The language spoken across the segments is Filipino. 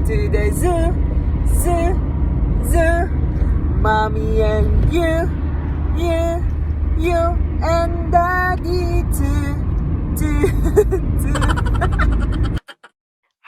to the zoo, zoo, zoo. Mommy and you and daddy too, too, too.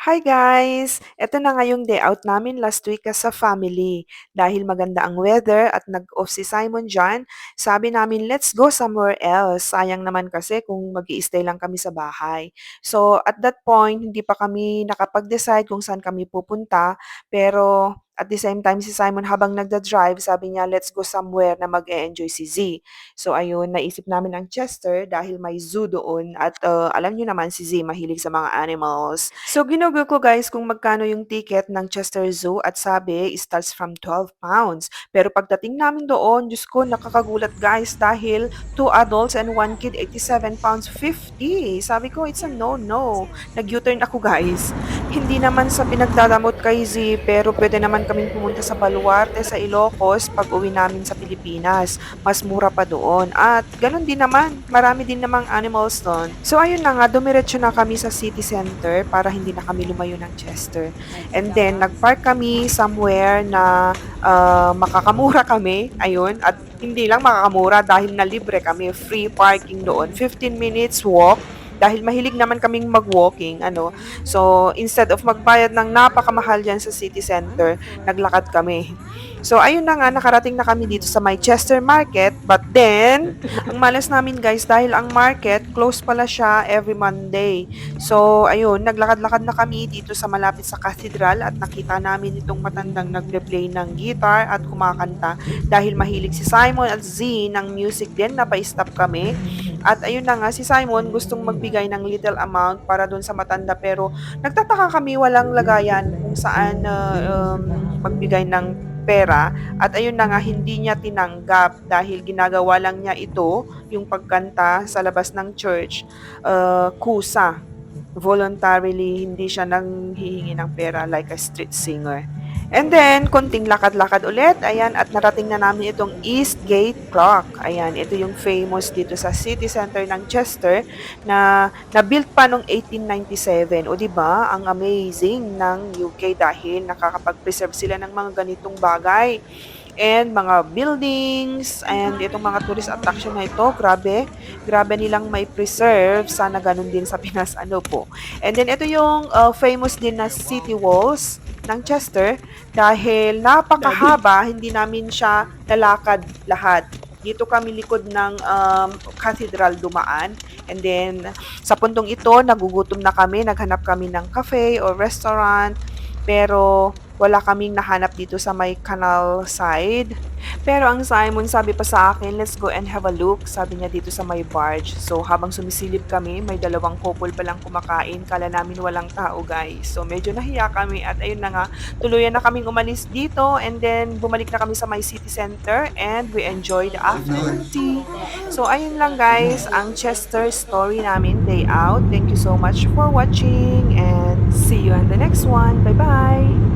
Hi guys! Eto na nga yung day out namin last week as a family. Dahil maganda ang weather at nag-off si Simon dyan, sabi namin let's go somewhere else. Sayang naman kasi kung mag stay lang kami sa bahay. So at that point, hindi pa kami nakapag-decide kung saan kami pupunta. Pero at the same time, si Simon habang nagda-drive, sabi niya let's go somewhere na mag-e-enjoy si Z. So ayun, naisip namin ang Chester dahil may zoo doon at alam niyo naman si Z mahilig sa mga animals. So ginugol ko guys kung magkano yung ticket ng Chester Zoo at sabi starts from 12 pounds. Pero pagdating namin doon, Diyos ko, nakakagulat guys dahil 2 adults and 1 kid, 87 pounds 50. Sabi ko, it's a no-no. Nag-U-turn ako guys. Hindi naman sa pinagdadamot kay Z, pero pwede naman kaming pumunta sa Baluarte sa Ilocos pag uwi namin sa Pilipinas. Mas mura pa doon. At ganun din naman, marami din namang animals doon. So ayun na nga, dumiretso na kami sa city center para hindi na kami lumayo ng Chester. And then, nagpark kami somewhere na makakamura kami. Ayun, at hindi lang makakamura dahil na libre kami, free parking doon. 15 minutes walk dahil mahilig naman kaming mag-walking, ano. So, instead of magbayad ng napakamahal dyan sa city center, naglakad kami. So, ayun na nga, nakarating na kami dito sa may Chester Market. But then, ang malas namin guys, dahil ang market, close pala siya every Monday. So, ayun, naglakad-lakad na kami dito sa malapit sa cathedral at nakita namin itong matandang nagpe-play ng guitar at kumakanta. Dahil mahilig si Simon at Z ng music din, napa-stop kami. At ayun na nga, si Simon gustong magbigay ng little amount para doon sa matanda pero nagtataka kami walang lagayan kung saan magbigay ng pera at ayun na nga hindi niya tinanggap dahil ginagawa lang niya ito, yung pagkanta sa labas ng church, kusa. Voluntarily, hindi siya nang hihingi ng pera like a street singer. And then, konting lakad-lakad ulit, ayan, at narating na namin itong Eastgate Clock. Ayan, ito yung famous dito sa city center ng Chester na na-built pa noong 1897. O di ba? Ang amazing ng UK dahil nakakapag-preserve sila ng mga ganitong bagay and mga buildings and itong mga tourist attraction na ito, grabe nilang may preserve. Sana ganun din sa Pinas, ano po. And then ito yung famous din na city walls ng Chester dahil napakahaba, hindi namin siya nalakad lahat. Dito kami likod ng cathedral dumaan. And then, sa puntong ito, nagugutom na kami. Naghanap kami ng cafe or restaurant. Pero, wala kaming nahanap dito sa may canal side. Pero ang Simon sabi pa sa akin, let's go and have a look. Sabi niya dito sa may barge. So habang sumisilip kami, may dalawang couple palang kumakain. Kala namin walang tao guys. So medyo nahiya kami at ayun na nga, tuluyan na kaming umalis dito. And then bumalik na kami sa my city center and we enjoyed the afternoon tea. So ayun lang guys, ang Chester story namin day out. Thank you so much for watching and see you on the next one. Bye bye!